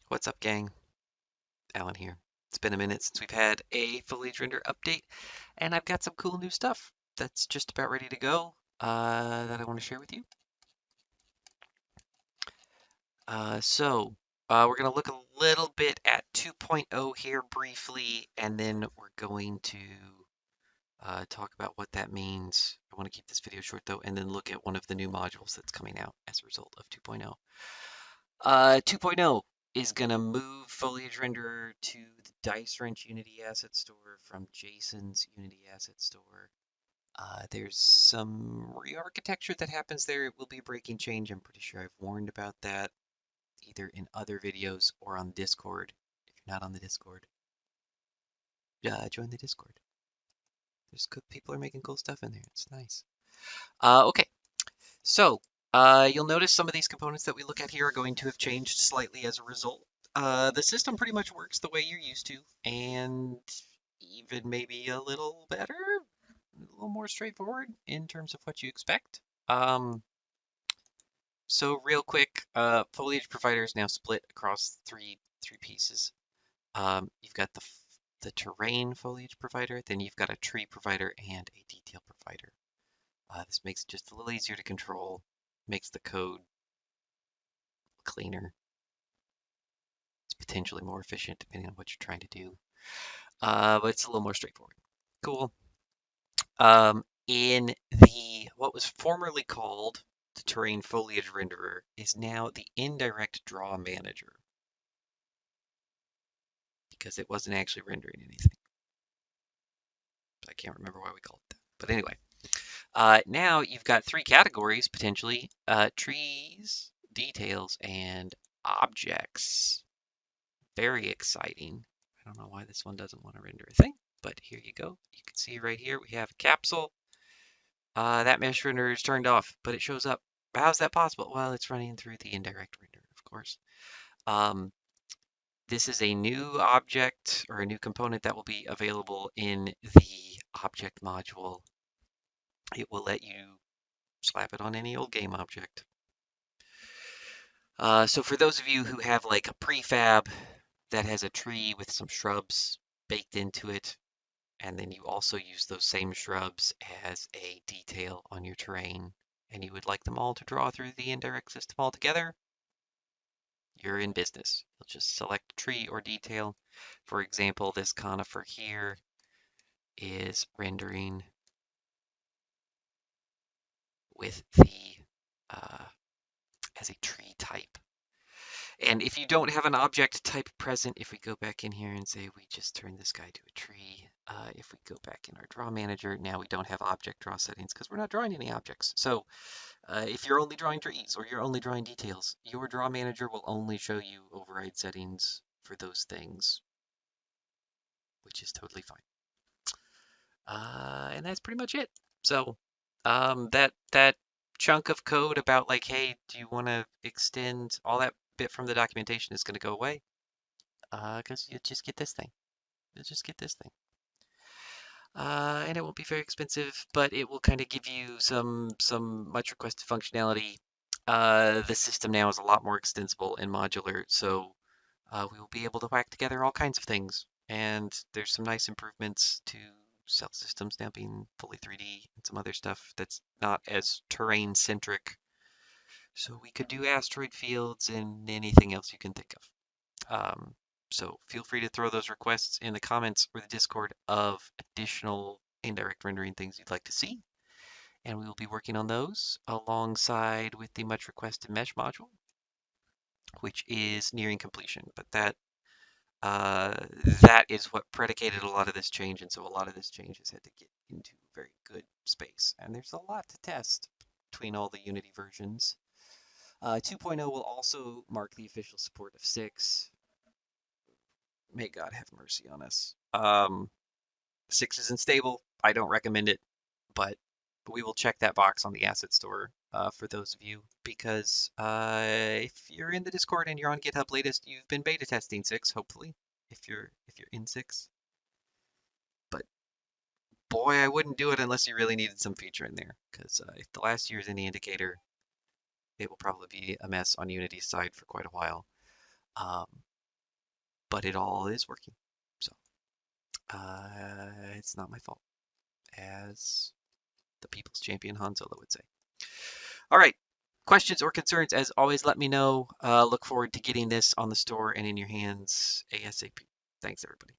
What's up, gang? Alan here. It's been a minute since we've had a Foliage Render update, and I've got some cool new stuff that's just about ready to go that I want to share with you. We're going to look a little bit at 2.0 here briefly, and then we're going to talk about what that means. I want to keep this video short though, and then look at one of the new modules that's coming out as a result of 2.0. 2.0 is going to move Foliage Render to the Dicewrench Unity Asset Store from Jason's Unity Asset Store. There's some re-architecture that happens there. It will be a breaking change. I'm pretty sure I've warned about that either in other videos or on Discord. If you're not on the Discord, join the Discord. There's good people are making cool stuff in there. It's nice. Okay, so you'll notice some of these components that we look at here are going to have changed slightly as a result. The system pretty much works the way you're used to, and even maybe a little better, a little more straightforward in terms of what you expect. So real quick, Foliage Provider is now split across three pieces. You've got the terrain foliage provider, then you've got a tree provider and a detail provider. This makes it just a little easier to control, makes the code cleaner. It's potentially more efficient depending on what you're trying to do, but it's a little more straightforward. Cool. In what was formerly called the terrain foliage renderer is now the indirect draw manager because it wasn't actually rendering anything. I can't remember why we called it that. But anyway, now you've got three categories potentially: trees, details, and objects. Very exciting. I don't know why this one doesn't want to render a thing, but here you go. You can see right here we have a capsule. That mesh render is turned off, but it shows up. How's that possible? Well, it's running through the indirect render, of course. This is a new object or a new component that will be available in the object module. It will let you slap it on any old game object. So for those of you who have like a prefab that has a tree with some shrubs baked into it, and then you also use those same shrubs as a detail on your terrain, and you would like them all to draw through the indirect system altogether, you're in business. You'll just select tree or detail. For example, this conifer here is rendering with the as a tree type. And if you don't have an object type present, if we go back in here and say we just turn this guy to a tree, if we go back in our draw manager, now we don't have object draw settings because we're not drawing any objects. So if you're only drawing trees or you're only drawing details, your draw manager will only show you override settings for those things, which is totally fine. And that's pretty much it. So that chunk of code about like, hey, do you want to extend all that bit from the documentation is going to go away because you just get this thing. You'll just get this thing. And it won't be very expensive, but it will kind of give you some much requested functionality. The system now is a lot more extensible and modular, so we will be able to whack together all kinds of things. And there's some nice improvements to cell systems now being fully 3D and some other stuff that's not as terrain centric. So we could do asteroid fields and anything else you can think of. So feel free to throw those requests in the comments or the Discord of additional indirect rendering things you'd like to see. And we will be working on those alongside with the much requested mesh module, which is nearing completion. But that is what predicated a lot of this change. And so a lot of this change has had to get into very good space. And there's a lot to test between all the Unity versions. 2.0 will also mark the official support of 6. May God have mercy on us. 6 isn't stable. I don't recommend it, but we will check that box on the asset store for those of you, because if you're in the Discord and you're on GitHub latest, you've been beta testing 6, hopefully, if you're in 6. But boy, I wouldn't do it unless you really needed some feature in there, because if the last year is any indicator, it will probably be a mess on Unity's side for quite a while. but it all is working. So it's not my fault, as the people's champion Han Solo would say. All right. Questions or concerns, as always, let me know. Look forward to getting this on the store and in your hands ASAP. Thanks, everybody.